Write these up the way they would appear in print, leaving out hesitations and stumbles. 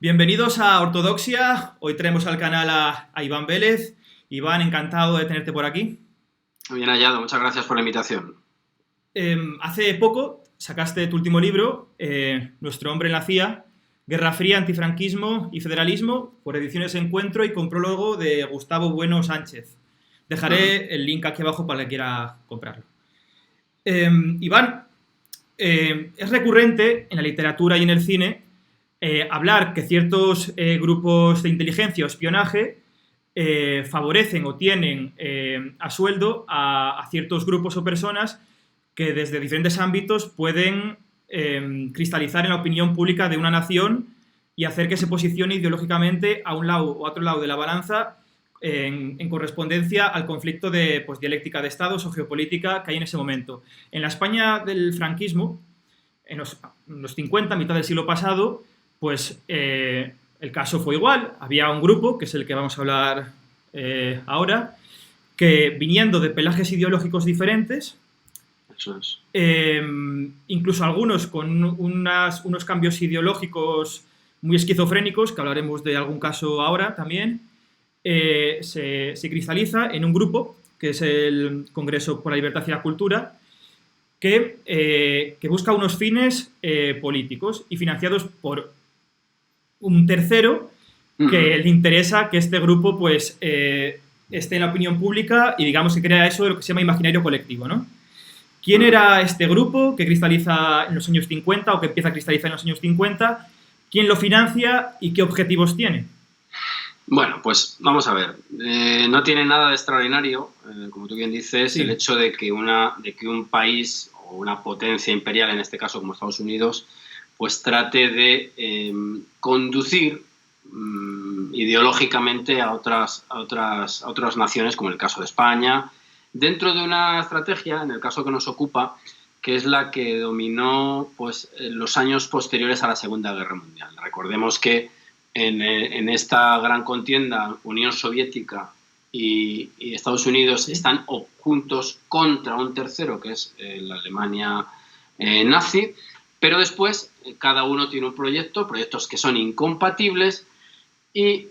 Bienvenidos a Ortodoxia. Hoy traemos al canal a Iván Vélez. Iván, encantado de tenerte por aquí. Muy bien hallado, muchas gracias por la invitación. Hace poco sacaste tu último libro, Nuestro hombre en la CIA, Guerra Fría, Antifranquismo y Federalismo, por Ediciones Encuentro y con prólogo de Gustavo Bueno Sánchez. Dejaré el link aquí abajo para el que quiera comprarlo. Iván, es recurrente en la literatura y en el cine hablar que ciertos grupos de inteligencia o espionaje favorecen o tienen a sueldo a ciertos grupos o personas que desde diferentes ámbitos pueden cristalizar en la opinión pública de una nación y hacer que se posicione ideológicamente a un lado o a otro lado de la balanza en correspondencia al conflicto de dialéctica de estados o geopolítica que hay en ese momento. En la España del franquismo, en los 50, mitad del siglo pasado, pues el caso fue igual. Había un grupo, que es el que vamos a hablar ahora, que viniendo de pelajes ideológicos diferentes, Eso es. incluso algunos con unos cambios ideológicos muy esquizofrénicos, que hablaremos de algún caso ahora también, se cristaliza en un grupo, que es el Congreso por la Libertad y la Cultura, que busca unos fines políticos y financiados por un tercero que le interesa que este grupo pues esté en la opinión pública y digamos que crea eso de lo que se llama imaginario colectivo, ¿no? ¿Quién era este grupo que cristaliza en los años 50 o que empieza a cristalizar en los años 50? ¿Quién lo financia y qué objetivos tiene? Bueno, pues vamos a ver. No tiene nada de extraordinario, como tú bien dices, sí, el hecho de que un país o una potencia imperial, en este caso como Estados Unidos, pues trate de conducir ideológicamente a otras naciones, como el caso de España, dentro de una estrategia, en el caso que nos ocupa, que es la que dominó pues, los años posteriores a la Segunda Guerra Mundial. Recordemos que en esta gran contienda, Unión Soviética y Estados Unidos están juntos contra un tercero, que es la Alemania nazi, pero después cada uno tiene un proyectos que son incompatibles, y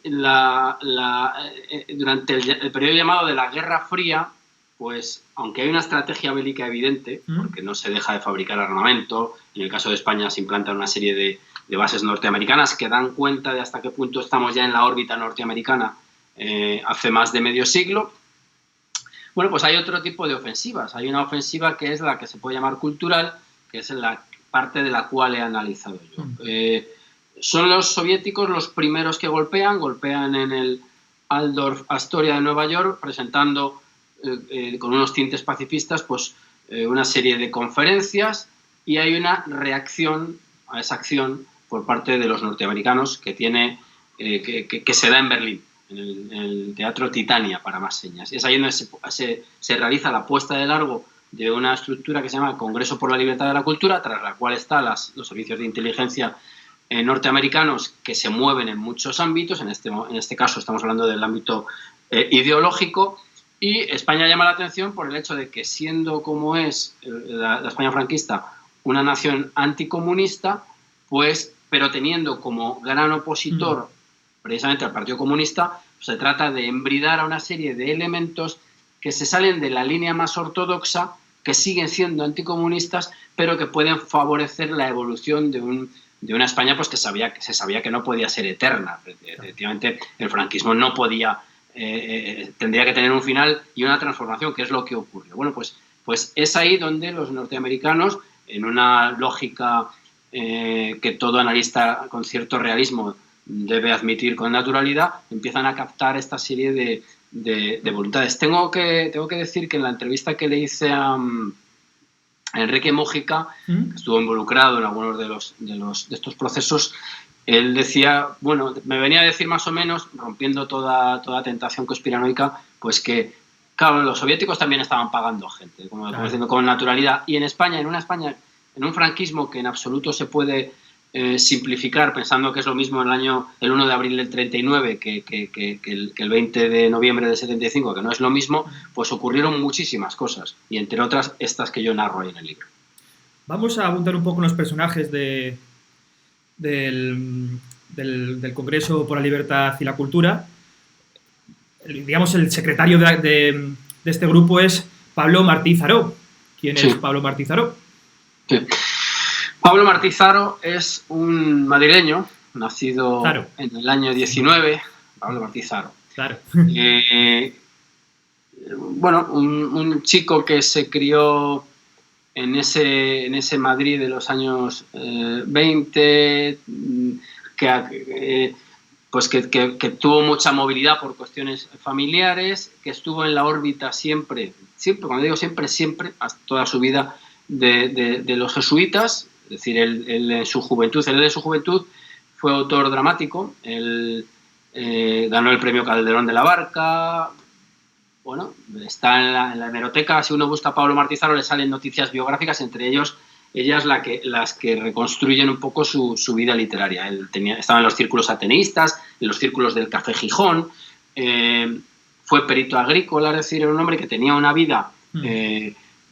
durante el periodo llamado de la Guerra Fría, pues aunque hay una estrategia bélica evidente, porque no se deja de fabricar armamento, en el caso de España se implantan una serie de bases norteamericanas que dan cuenta de hasta qué punto estamos ya en la órbita norteamericana hace más de medio siglo. Bueno, pues hay otro tipo de ofensivas. Hay una ofensiva que es la que se puede llamar cultural, que es la parte de la cual he analizado yo. Son los soviéticos los primeros que golpean en el Waldorf Astoria de Nueva York, presentando con unos tintes pacifistas pues una serie de conferencias, y hay una reacción a esa acción por parte de los norteamericanos que se da en Berlín, en el Teatro Titania, para más señas. Y es ahí donde se realiza la puesta de largo de una estructura que se llama el Congreso por la Libertad de la Cultura, tras la cual están los servicios de inteligencia norteamericanos, que se mueven en muchos ámbitos. En este caso estamos hablando del ámbito ideológico, y España llama la atención por el hecho de que, siendo como es la España franquista una nación anticomunista, pues, pero teniendo como gran opositor precisamente al Partido Comunista, pues se trata de embridar a una serie de elementos que se salen de la línea más ortodoxa, que siguen siendo anticomunistas, pero que pueden favorecer la evolución de una España pues que se sabía que no podía ser eterna. Efectivamente, el franquismo no podía, tendría que tener un final y una transformación, que es lo que ocurrió. Bueno, pues es ahí donde los norteamericanos, en una lógica que todo analista con cierto realismo debe admitir con naturalidad, empiezan a captar esta serie de voluntades. Tengo que decir que en la entrevista que le hice a Enrique Múgica, que estuvo involucrado en algunos de estos procesos, él decía, bueno, me venía a decir más o menos, rompiendo toda tentación conspiranoica, pues que, claro, los soviéticos también estaban pagando gente, como diciendo, con naturalidad. Y en España, en un franquismo que en absoluto se puede simplificar pensando que es lo mismo el 1 de abril del 39 que el 20 de noviembre del 75, que no es lo mismo, pues ocurrieron muchísimas cosas, y entre otras estas que yo narro ahí en el libro. Vamos a abundar un poco en los personajes del del Congreso por la Libertad y la Cultura. Digamos, el secretario de este grupo es Pablo Martí Zaró. ¿Quién es Pablo Martí Zaró? Sí. Pablo Martí Zaró es un madrileño, nacido en el año 19, Pablo Martí Zaró. Claro. Bueno, un chico que se crió en ese Madrid de los años 20, que tuvo mucha movilidad por cuestiones familiares, que estuvo en la órbita siempre, cuando digo siempre, hasta toda su vida de los jesuitas. Es decir, él de su juventud fue autor dramático, él ganó el premio Calderón de la Barca. Bueno, está en la hemeroteca. Si uno busca a Pablo Martí Zaró, le salen noticias biográficas, entre ellas las que reconstruyen un poco su vida literaria. Él estaba en los círculos ateneístas, en los círculos del Café Gijón, fue perito agrícola, es decir, era un hombre que tenía una vida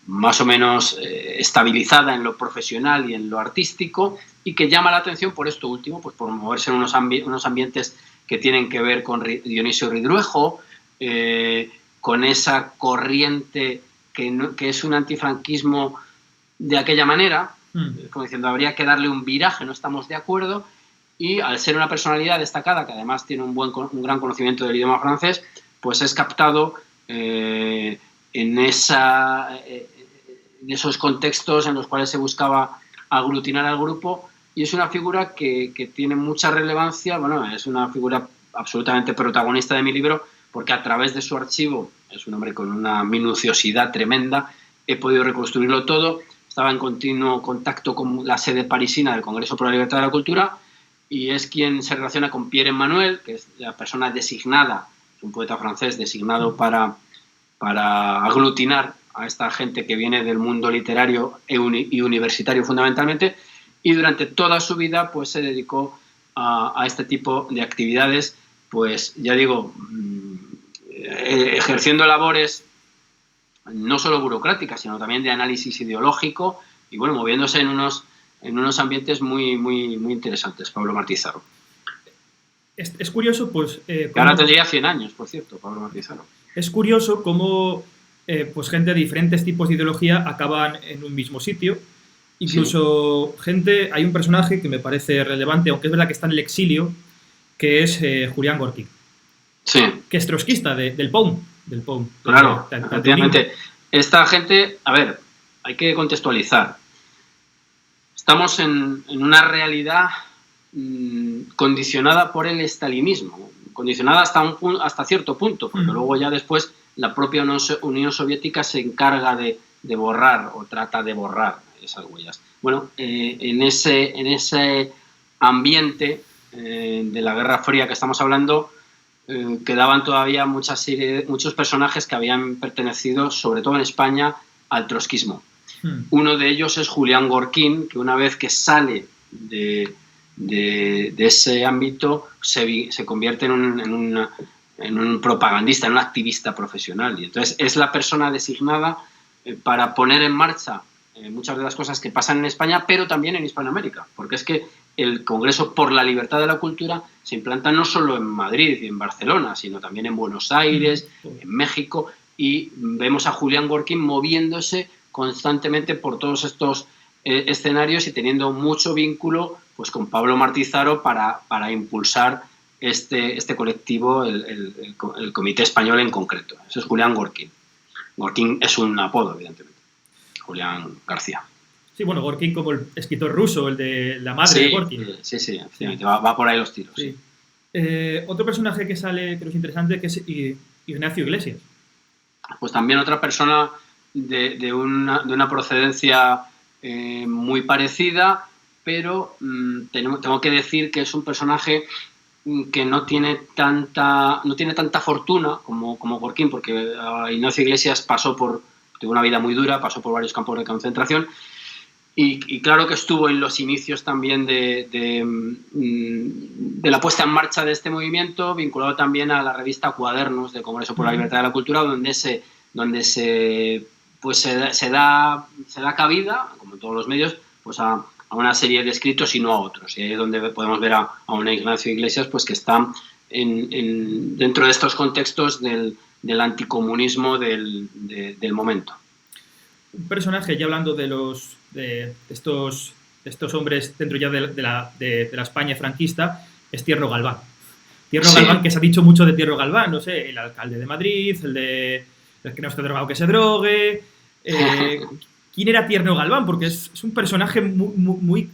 más o menos estabilizada en lo profesional y en lo artístico, y que llama la atención por esto último, pues por moverse en unos ambientes que tienen que ver con Dionisio Ridruejo, con esa corriente que es un antifranquismo de aquella manera, como diciendo, habría que darle un viraje, no estamos de acuerdo, y al ser una personalidad destacada, que además tiene un gran conocimiento del idioma francés, pues es captado en esos contextos en los cuales se buscaba aglutinar al grupo, y es una figura que tiene mucha relevancia. Bueno, es una figura absolutamente protagonista de mi libro, porque a través de su archivo, es un hombre con una minuciosidad tremenda, he podido reconstruirlo todo. Estaba en continuo contacto con la sede parisina del Congreso por la Libertad y la Cultura, y es quien se relaciona con Pierre Emmanuel, que es la persona designada, un poeta francés designado para aglutinar a esta gente que viene del mundo literario y universitario fundamentalmente, y durante toda su vida pues se dedicó a este tipo de actividades, pues ya digo, ejerciendo labores no solo burocráticas, sino también de análisis ideológico, y bueno, moviéndose en unos ambientes muy interesantes, Pablo Martí Zaró. Es curioso, pues... ahora tendría 100 años, por cierto, Pablo Martí Zaró. Es curioso cómo pues gente de diferentes tipos de ideología acaban en un mismo sitio. Incluso hay un personaje que me parece relevante, aunque es verdad que está en el exilio, que es Julián Gorki. Sí. Que es trotskista del POUM. Claro, efectivamente. Esta gente, a ver, hay que contextualizar. Estamos en una realidad condicionada por el estalinismo, condicionada hasta cierto punto, porque luego ya después la propia Unión Soviética se encarga de borrar o trata de borrar esas huellas. Bueno, en ese ambiente de la Guerra Fría que estamos hablando, quedaban todavía muchos personajes que habían pertenecido, sobre todo en España, al trotskismo. Uno de ellos es Julián Gorki, que una vez que sale de ese ámbito se convierte en un propagandista, en un activista profesional. Y entonces es la persona designada para poner en marcha muchas de las cosas que pasan en España, pero también en Hispanoamérica, porque es que el Congreso por la Libertad de la Cultura se implanta no solo en Madrid y en Barcelona, sino también en Buenos Aires, en México, y vemos a Julián Gorki moviéndose constantemente por todos estos escenarios y teniendo mucho vínculo pues con Pablo Martí Zaró para impulsar este colectivo, el Comité Español en concreto. Ese es Julián Gorki. Gorki es un apodo, evidentemente. Julián García. Sí, bueno, Gorki como el escritor ruso, el de la madre de Gorki. Sí, va por ahí los tiros. Sí. Otro personaje que sale, creo que es interesante, que es Ignacio Iglesias. Pues también otra persona de una procedencia muy parecida, pero tengo que decir que es un personaje que no tiene tanta fortuna como Gorki, porque Ignacio Iglesias tuvo una vida muy dura, pasó por varios campos de concentración, y claro que estuvo en los inicios también de la puesta en marcha de este movimiento, vinculado también a la revista Cuadernos del Congreso por la Libertad de la Cultura, donde se da cabida, como en todos los medios, pues a a una serie de escritos y no a otros. Y ahí es donde podemos ver a un Ignacio Iglesias pues que está dentro de estos contextos del anticomunismo del momento. Un personaje, ya hablando de estos hombres dentro ya de la España franquista, es Tierno Galván. Tierno Galván, que se ha dicho mucho de Tierno Galván, no sé, el alcalde de Madrid, el que no esté drogado que se drogue. ¿Quién era Tierno Galván? Porque es un personaje muy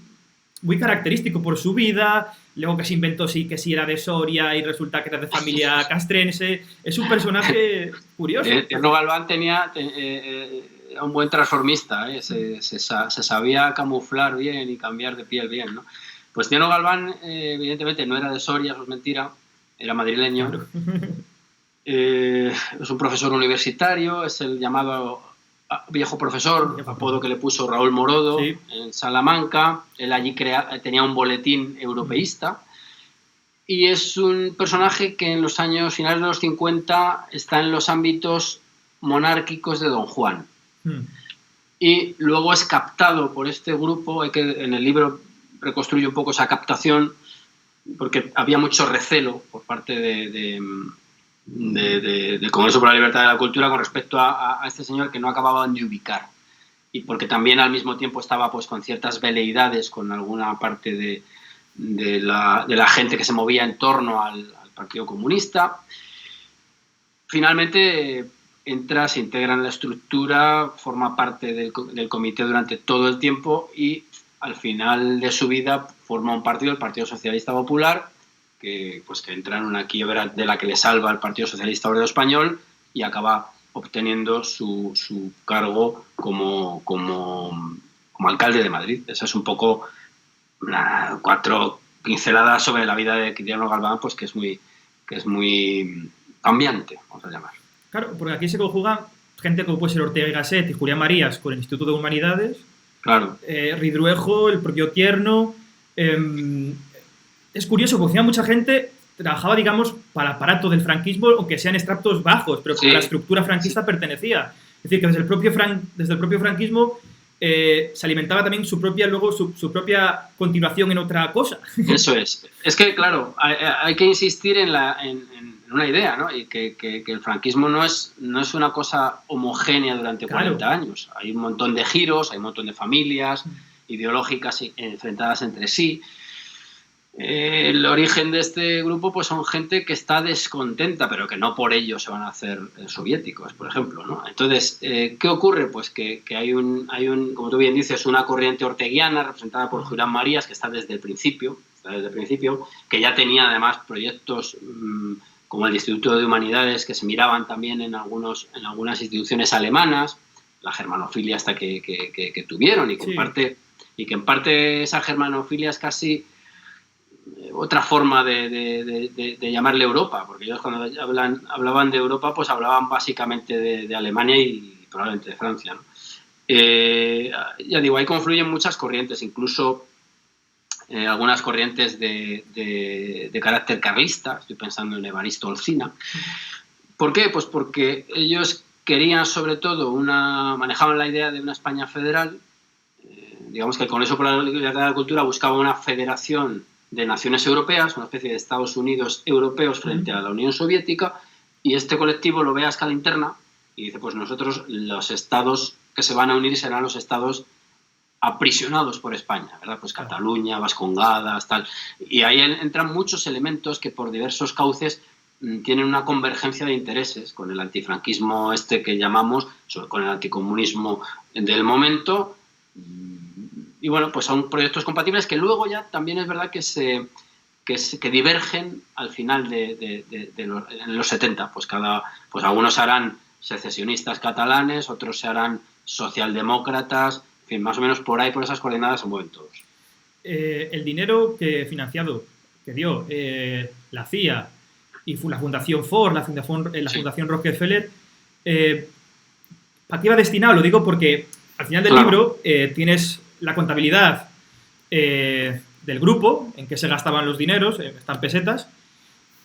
característico por su vida, luego que se inventó que sí era de Soria y resulta que era de familia castrense. Es un personaje curioso. Tierno Galván era un buen transformista, se sabía camuflar bien y cambiar de piel bien, ¿no? Pues Tierno Galván, evidentemente, no era de Soria, eso es mentira, era madrileño. Claro. Es un profesor universitario, es el llamado viejo profesor, apodo que le puso Raúl Morodo, sí, en Salamanca. Él allí tenía un boletín europeísta y es un personaje que en los años finales de los 50 está en los ámbitos monárquicos de Don Juan. Y luego es captado por este grupo, en el libro reconstruye un poco esa captación, porque había mucho recelo por parte del Congreso por la Libertad de la Cultura con respecto a este señor que no acababan de ubicar, y porque también al mismo tiempo estaba pues con ciertas veleidades con alguna parte de la gente que se movía en torno al Partido Comunista. Finalmente se integra en la estructura, forma parte del comité durante todo el tiempo y al final de su vida forma un partido, el Partido Socialista Popular, que entra en una quiebra de la que le salva el Partido Socialista Obrero Español y acaba obteniendo su cargo como alcalde de Madrid. Esa es un poco 4 pinceladas sobre la vida de Tierno Galván, pues que es muy cambiante, vamos a llamar. Claro, porque aquí se conjugan gente como puede ser Ortega y Gasset y Julián Marías con el Instituto de Humanidades. Claro. Ridruejo, el propio Tierno. Es curioso, porque mucha gente trabajaba, digamos, para el aparato del franquismo, aunque sean extractos bajos, pero sí, a la estructura franquista pertenecía. Es decir, que desde el propio franquismo se alimentaba también su propia continuación en otra cosa. Eso es. Es que, claro, hay que insistir en una idea, ¿no? Y que el franquismo no es una cosa homogénea durante 40 años. Hay un montón de giros, hay un montón de familias ideológicas enfrentadas entre sí. El origen de este grupo pues son gente que está descontenta, pero que no por ello se van a hacer soviéticos, por ejemplo, ¿no? Entonces, ¿qué ocurre? Pues que hay como tú bien dices, una corriente orteguiana representada por Julián Marías, que está desde el principio, que ya tenía además proyectos como el Instituto de Humanidades que se miraban también en algunas instituciones alemanas, la germanofilia hasta que tuvieron y que, sí, en parte esa germanofilia es casi otra forma de llamarle Europa, porque ellos cuando hablaban de Europa pues hablaban básicamente de Alemania y probablemente de Francia, ¿no? Ya digo, ahí confluyen muchas corrientes, incluso algunas corrientes de carácter carlista. Estoy pensando en Evaristo Olcina. ¿Por qué? Pues porque ellos querían sobre todo manejaban la idea de una España federal. Digamos que el Congreso por la Libertad de la Cultura buscaba una federación de naciones europeas, una especie de Estados Unidos europeos frente a la Unión Soviética, y este colectivo lo ve a escala interna y dice, pues nosotros los estados que se van a unir serán los estados aprisionados por España, ¿verdad? Pues Cataluña, Vascongadas, tal. Y ahí entran muchos elementos que por diversos cauces tienen una convergencia de intereses con el antifranquismo que llamamos, con el anticomunismo del momento. Y bueno, pues son proyectos compatibles que luego ya también es verdad que divergen al final en los 70. Pues algunos serán secesionistas catalanes, otros serán socialdemócratas, en fin, más o menos por esas coordenadas se mueven todos. El dinero que dio la CIA y la Fundación Ford, la Fundación Rockefeller, ¿a qué iba destinado? Lo digo porque al final del libro tienes la contabilidad del grupo, en qué se gastaban los dineros, están pesetas.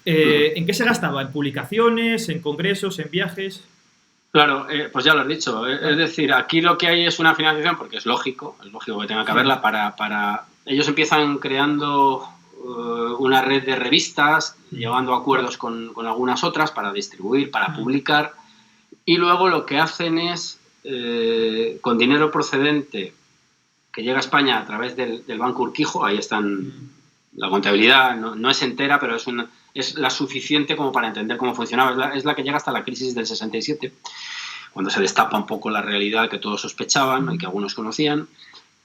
¿En qué se gastaba? ¿En publicaciones, en congresos, en viajes? Claro, pues ya lo has dicho. Es decir, aquí lo que hay es una financiación, porque es lógico que tenga que haberla para... Ellos empiezan creando una red de revistas, llevando acuerdos con algunas otras para distribuir, para publicar, y luego lo que hacen es, con dinero procedente que llega a España a través del Banco Urquijo, ahí están, la contabilidad no es entera, pero es la suficiente como para entender cómo funcionaba. Es la que llega hasta la crisis del 67, cuando se destapa un poco la realidad que todos sospechaban y que algunos conocían.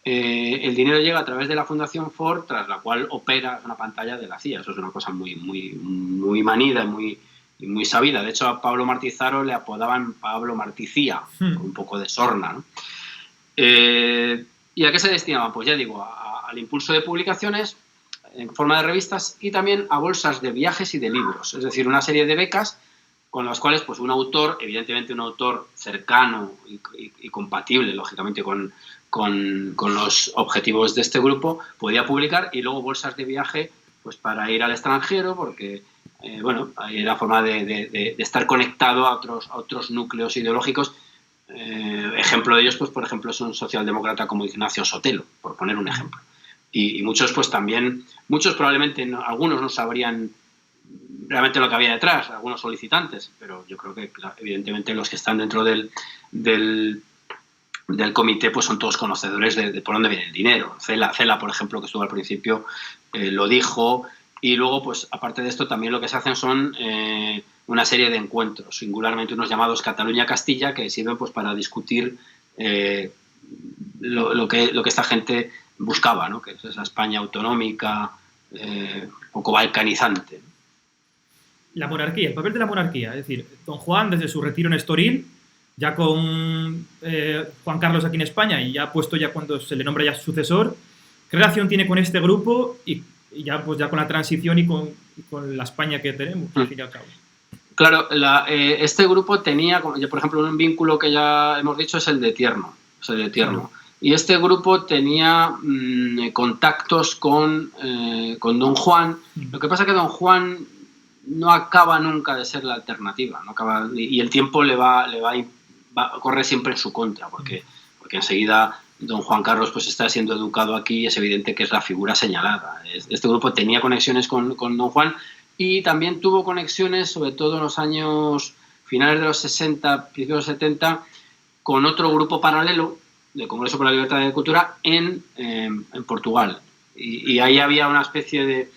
El dinero llega a través de la Fundación Ford, tras la cual opera una pantalla de la CIA. Eso es una cosa muy manida y muy sabida. De hecho, a Pablo Martizaro le apodaban Pablo Marticía, con un poco de sorna, ¿no? ¿Y a qué se destinaban? Pues ya digo, al impulso de publicaciones en forma de revistas y también a bolsas de viajes y de libros. Es decir, una serie de becas con las cuales pues un autor, evidentemente un autor cercano y compatible, lógicamente, con los objetivos de este grupo, podía publicar, y luego bolsas de viaje pues para ir al extranjero, porque ahí era forma de estar conectado a otros núcleos ideológicos. Ejemplo de ellos, pues por ejemplo, es un socialdemócrata como Ignacio Sotelo, por poner un ejemplo. Y muchos, pues también, muchos probablemente, algunos no sabrían realmente lo que había detrás, algunos solicitantes, pero yo creo que evidentemente los que están dentro del comité pues son todos conocedores de por dónde viene el dinero. Cela, por ejemplo, que estuvo al principio, lo dijo. Y luego, pues aparte de esto, también lo que se hacen son una serie de encuentros, singularmente unos llamados Cataluña-Castilla, que sirven pues para discutir lo que esta gente buscaba, ¿no? Que es esa España autonómica, un poco balcanizante. La monarquía, el papel de la monarquía. Es decir, don Juan, desde su retiro en Estoril, ya con Juan Carlos aquí en España, y ya puesto ya cuando se le nombra ya sucesor, ¿qué relación tiene con este grupo y ya con la transición y con la España que tenemos, al fin y al cabo? Claro, este grupo tenía, por ejemplo, un vínculo que ya hemos dicho es el de Tierno. Claro. Y este grupo tenía contactos con don Juan. Lo que pasa es que don Juan no acaba nunca de ser la alternativa, y el tiempo corre siempre en su contra, porque enseguida don Juan Carlos pues está siendo educado aquí y es evidente que es la figura señalada. Este grupo tenía conexiones con don Juan, y también tuvo conexiones, sobre todo en los años finales de los 60, principios de los 70, con otro grupo paralelo del Congreso por la Libertad de Cultura en Portugal. Y ahí había una especie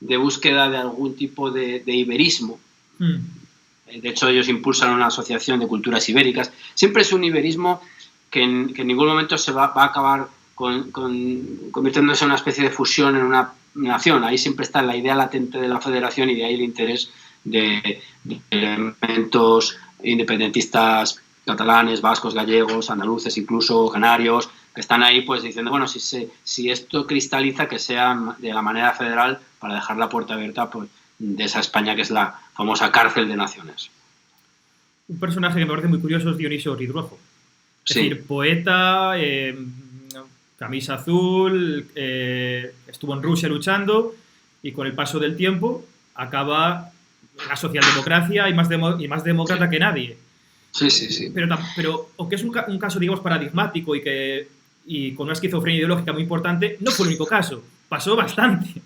de búsqueda de algún tipo de iberismo. De hecho, ellos impulsan una asociación de culturas ibéricas. Siempre es un iberismo que en ningún momento se va a acabar convirtiéndose en una especie de fusión en una nación. Ahí siempre está la idea latente de la federación, y de ahí el interés de elementos independentistas catalanes, vascos, gallegos, andaluces, incluso canarios, que están ahí pues diciendo, bueno, si esto cristaliza, que sea de la manera federal, para dejar la puerta abierta pues, de esa España que es la famosa cárcel de naciones. Un personaje que me parece muy curioso es Dionisio Ridruejo. Es decir, poeta, camisa azul, estuvo en Rusia luchando, y con el paso del tiempo acaba en la socialdemocracia y más demócrata que nadie. Sí. Pero aunque es un caso, digamos, paradigmático y con una esquizofrenia ideológica muy importante, no fue el único caso. Pasó bastante.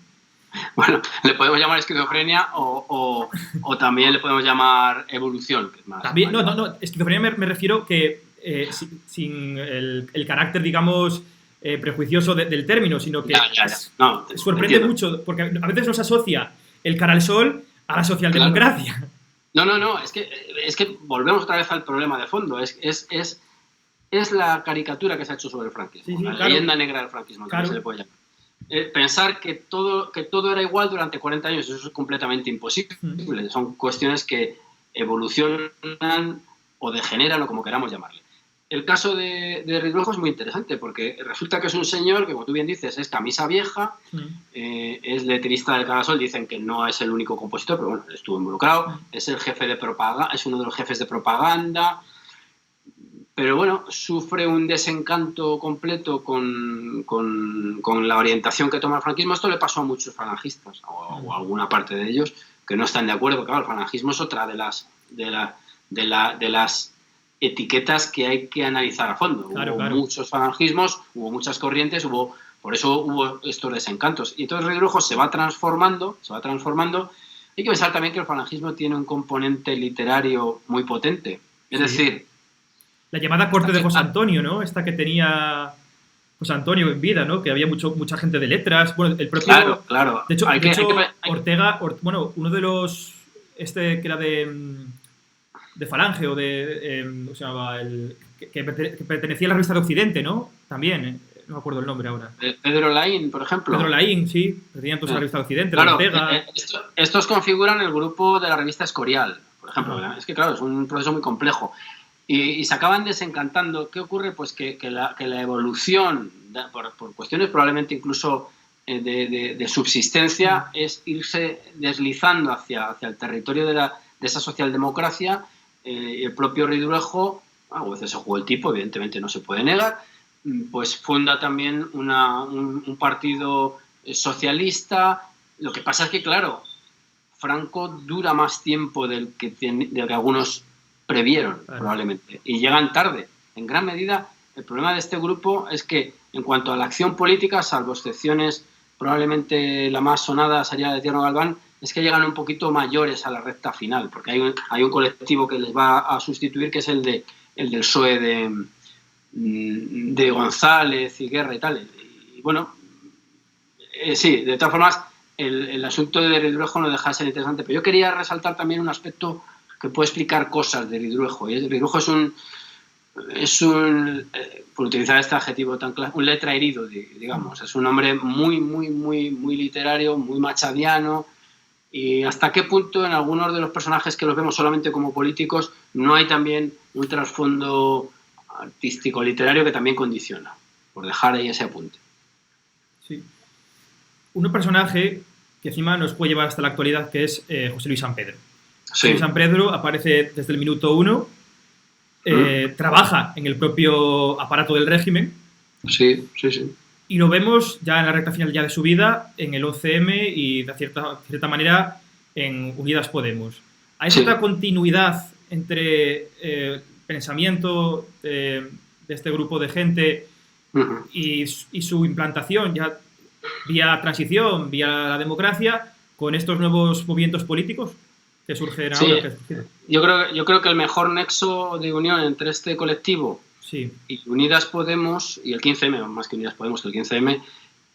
Bueno, le podemos llamar esquizofrenia o también le podemos llamar evolución. Que es más, también, no, esquizofrenia me refiero que sin el carácter, digamos, prejuicioso del término, sino que ya. No, sorprende mucho, porque a veces nos asocia el cara al sol a la socialdemocracia. Claro. No, es que volvemos otra vez al problema de fondo. Es la caricatura que se ha hecho sobre el franquismo, la leyenda negra del franquismo, que se le puede llamar. Pensar que todo era igual durante 40 años, eso es completamente imposible. Son cuestiones que evolucionan o degeneran, o como queramos llamarle. El caso de Ridruejo es muy interesante, porque resulta que es un señor que, como tú bien dices, es camisa vieja, es letrista del Carasol. Dicen que no es el único compositor, pero bueno, estuvo involucrado. Es el jefe de propaganda, es uno de los jefes de propaganda. Pero bueno, sufre un desencanto completo con la orientación que toma el franquismo. Esto le pasó a muchos falangistas, o a alguna parte de ellos, que no están de acuerdo. Claro, el falangismo es otra de las etiquetas que hay que analizar a fondo. Claro, hubo muchos falangismos, hubo muchas corrientes, por eso hubo estos desencantos. Y entonces Ridruejo se va transformando. Hay que pensar también que el falangismo tiene un componente literario muy potente. Es decir... La llamada corte de José Antonio, ¿no? Esta que tenía José Antonio en vida, ¿no? Que había mucha gente de letras. Bueno, el propio... Claro. De hecho, Ortega, uno de los... que era de Falange o de... ¿cómo se llamaba? Que pertenecía a la revista de Occidente, ¿no? También, no me acuerdo el nombre ahora. Pedro Laín, por ejemplo. Pedro Laín, sí. Pertenecían todos a la revista de Occidente, claro, Ortega. Estos configuran el grupo de la revista Escorial, por ejemplo. Es que, claro, es un proceso muy complejo. Y se acaban desencantando. ¿Qué ocurre? Pues que la evolución, por cuestiones probablemente incluso de subsistencia, es irse deslizando hacia el territorio de esa socialdemocracia. El propio Ridruejo, a veces se jugó el tipo, evidentemente no se puede negar, pues funda también un partido socialista. Lo que pasa es que, claro, Franco dura más tiempo del que algunos previeron, probablemente, y llegan tarde. En gran medida, el problema de este grupo es que, en cuanto a la acción política, salvo excepciones, probablemente la más sonada sería la de Tierno Galván, es que llegan un poquito mayores a la recta final, porque hay un colectivo que les va a sustituir, que es el del PSOE de González y Guerra y tal. Y bueno, sí, de todas formas, el asunto de Ridruejo no deja de ser interesante, pero yo quería resaltar también un aspecto que puede explicar cosas de Ridruejo. Y Ridruejo es un por utilizar este adjetivo tan clásico, un letra herido, digamos. Es un hombre muy, muy, muy, muy literario, muy machadiano. Y hasta qué punto en algunos de los personajes que los vemos solamente como políticos no hay también un trasfondo artístico, literario, que también condiciona, por dejar ahí ese apunte. Sí. Un personaje que encima nos puede llevar hasta la actualidad, que es José Luis San Pedro. Sí. José San Pedro aparece desde el minuto 1, trabaja en el propio aparato del régimen. Sí. Y lo vemos ya en la recta final ya de su vida, en el 11M y de cierta manera en Unidas Podemos. ¿Hay cierta continuidad entre pensamiento de este grupo de gente y su implantación ya vía transición, vía la democracia, con estos nuevos movimientos políticos que surgen ahora? Yo creo que el mejor nexo de unión entre este colectivo y Unidas Podemos, y el 15M, más que Unidas Podemos, que el 15M,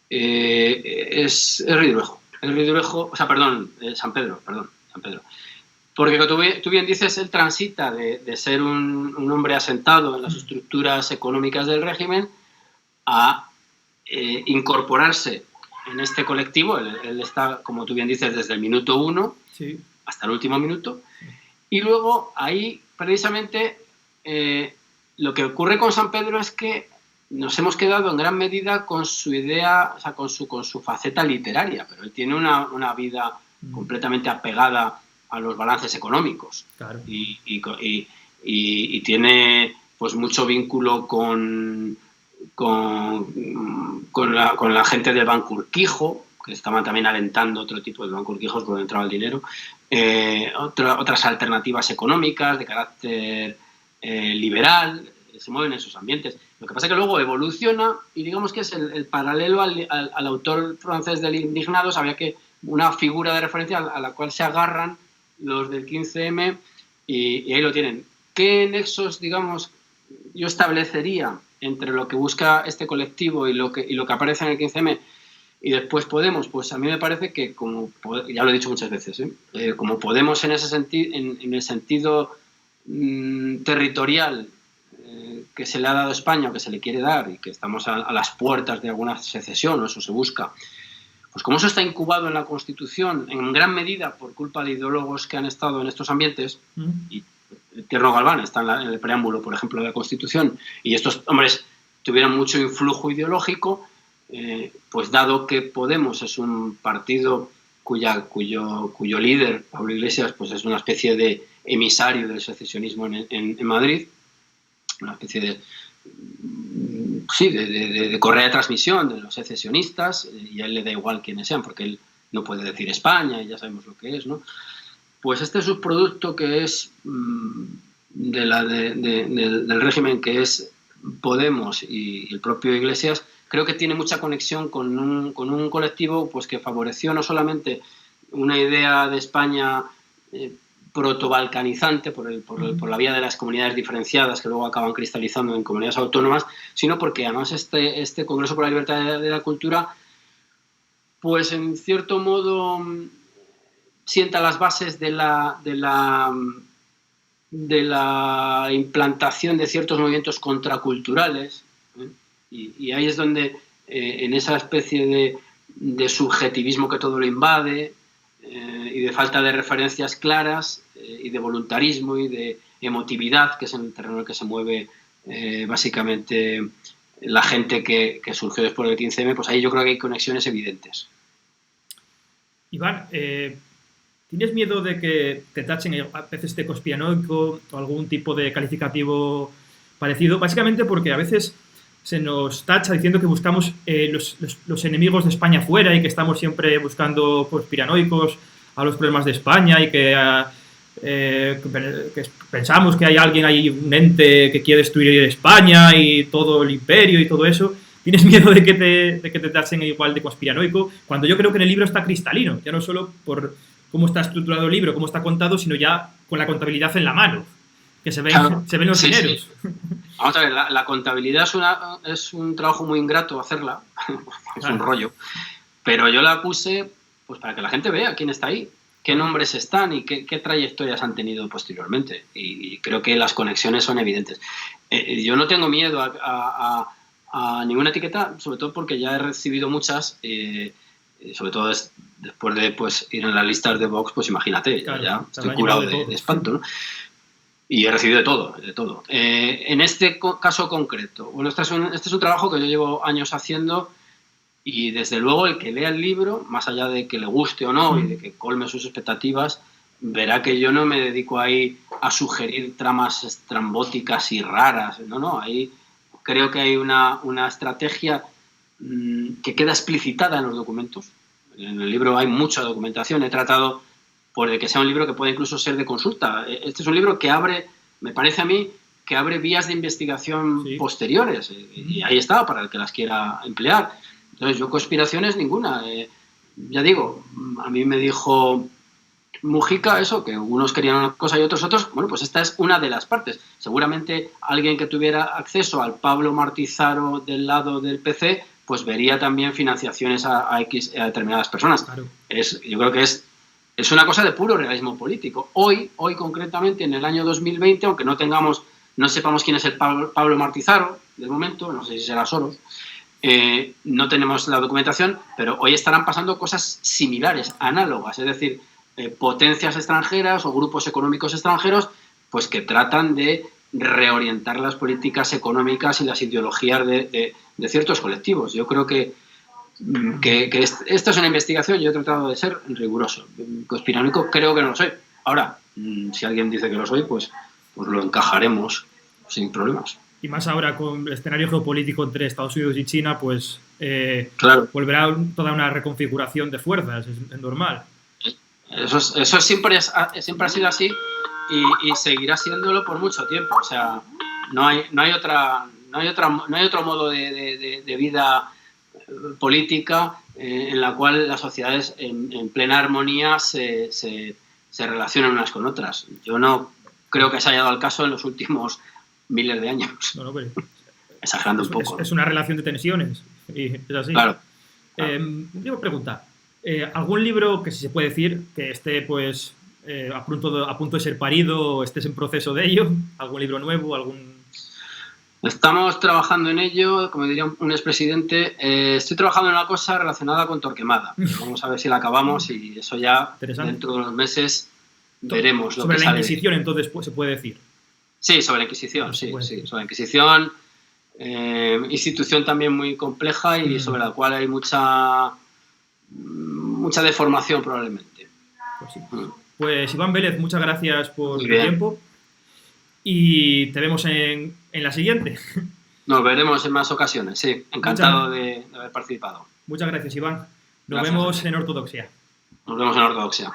es Ridruejo. San Pedro. Porque, como tú bien dices, él transita de ser un hombre asentado en las estructuras económicas del régimen a incorporarse en este colectivo. Él está, como tú bien dices, desde el minuto 1 hasta el último minuto. Y luego, ahí, precisamente, lo que ocurre con San Pedro es que nos hemos quedado en gran medida con su idea, o sea, con su faceta literaria, pero él tiene una vida completamente apegada a los balances económicos. Claro. Y tiene pues mucho vínculo con la gente del Banco Urquijo, que estaban también alentando otro tipo de Banco Urquijo por donde entraba el dinero, otras alternativas económicas de carácter liberal, se mueven en esos ambientes. Lo que pasa es que luego evoluciona y digamos que es el paralelo al autor francés del Indignados. Había una figura de referencia a la cual se agarran los del 15M y ahí lo tienen. ¿Qué nexos, digamos, yo establecería entre lo que busca este colectivo y lo que aparece en el 15M y después Podemos? Pues a mí me parece que, como ya lo he dicho muchas veces, como Podemos en el sentido territorial que se le ha dado a España o que se le quiere dar, y que estamos a las puertas de alguna secesión, o eso se busca, pues como eso está incubado en la Constitución en gran medida por culpa de ideólogos que han estado en estos ambientes, y Tierno Galván está en el preámbulo, por ejemplo, de la Constitución, y estos hombres tuvieron mucho influjo ideológico, pues dado que Podemos es un partido cuyo líder, Pablo Iglesias, pues es una especie de emisario del secesionismo en Madrid, una especie de correa de transmisión de los secesionistas, y a él le da igual quiénes sean, porque él no puede decir España, y ya sabemos lo que es, ¿no? Pues este subproducto, que es del régimen, que es Podemos y el propio Iglesias, creo que tiene mucha conexión con un colectivo pues que favoreció no solamente una idea de España protobalcanizante por la vía de las comunidades diferenciadas que luego acaban cristalizando en comunidades autónomas, sino porque además este Congreso por la Libertad de la Cultura, pues en cierto modo sienta las bases de la implantación de ciertos movimientos contraculturales, y ahí es donde en esa especie de subjetivismo que todo lo invade, y de falta de referencias claras, y de voluntarismo y de emotividad, que es en el terreno en el que se mueve básicamente la gente que surgió después del 15M, pues ahí yo creo que hay conexiones evidentes. Iván, ¿tienes miedo de que te tachen a veces de conspiranoico o algún tipo de calificativo parecido? Básicamente porque a veces se nos tacha diciendo que buscamos los enemigos de España fuera y que estamos siempre buscando conspiranoicos a los problemas de España y que pensamos que hay alguien ahí, un ente que quiere destruir España y todo el imperio y todo eso. ¿Tienes miedo de que te tachen igual de conspiranoico? Cuando yo creo que en el libro está cristalino, ya no solo por cómo está estructurado el libro, cómo está contado, sino ya con la contabilidad en la mano, que se ven, claro, se ven los dineros. Sí. Vamos a ver, la contabilidad es un trabajo muy ingrato hacerla, es un rollo, pero yo la puse pues para que la gente vea quién está ahí, qué nombres están y qué trayectorias han tenido posteriormente, y creo que las conexiones son evidentes. Yo no tengo miedo a ninguna etiqueta, sobre todo porque ya he recibido muchas, sobre todo después de pues, ir en las listas de Vox, pues imagínate, claro, ya estoy curado de espanto, ¿no? Y he recibido de todo. En este caso concreto, bueno, este es un trabajo que yo llevo años haciendo, y desde luego el que lea el libro, más allá de que le guste o no y de que colme sus expectativas, verá que yo no me dedico ahí a sugerir tramas estrambóticas y raras, no, ahí creo que hay una estrategia que queda explicitada en los documentos. En el libro hay mucha documentación, he tratado por de que sea un libro que pueda incluso ser de consulta. Este es un libro que abre, me parece a mí, que abre vías de investigación posteriores, y ahí está, para el que las quiera emplear. Entonces, yo conspiraciones ninguna. Ya digo, a mí me dijo Mujica eso, que unos querían una cosa y otros otros. Bueno, pues esta es una de las partes. Seguramente alguien que tuviera acceso al Pablo Martizaro del lado del PC, pues vería también financiaciones a determinadas personas. Claro. Yo creo que es una cosa de puro realismo político. Hoy concretamente, en el año 2020, aunque no sepamos quién es el Pablo Martizaro, de momento, no sé si será Soros, no tenemos la documentación, pero hoy estarán pasando cosas similares, análogas, es decir, potencias extranjeras o grupos económicos extranjeros, pues que tratan de reorientar las políticas económicas y las ideologías de ciertos colectivos. Yo creo que esta es una investigación, yo he tratado de ser riguroso. Conspiranoico creo que no lo soy. Ahora, si alguien dice que lo soy, pues lo encajaremos sin problemas. Y más ahora con el escenario geopolítico entre Estados Unidos y China, pues claro, volverá toda una reconfiguración de fuerzas, es normal. Eso siempre ha sido así y seguirá siéndolo por mucho tiempo. O sea, no hay otro modo de vida política en la cual las sociedades en plena armonía se relacionan unas con otras. Yo no creo que se haya dado el caso en los últimos miles de años. No, pero exagerando un poco. Es una relación de tensiones. Y es así. Claro. Última pregunta. ¿Algún libro que si se puede decir que esté pues a punto de ser parido o estés en proceso de ello? ¿Algún libro nuevo? Estamos trabajando en ello, como diría un expresidente. Estoy trabajando en una cosa relacionada con Torquemada. Vamos a ver si la acabamos y eso ya dentro de unos meses veremos lo que sale. Sobre la Inquisición, entonces, se puede decir. Sí, sobre la Inquisición, sí, sobre la Inquisición, institución también muy compleja y sobre la cual hay mucha deformación probablemente. Pues sí. Pues Iván Vélez, muchas gracias por tu tiempo y te vemos en la siguiente. Nos veremos en más ocasiones, sí. Encantado de haber participado. Muchas gracias, Iván. Nos vemos en Ortodoxia. Nos vemos en Ortodoxia.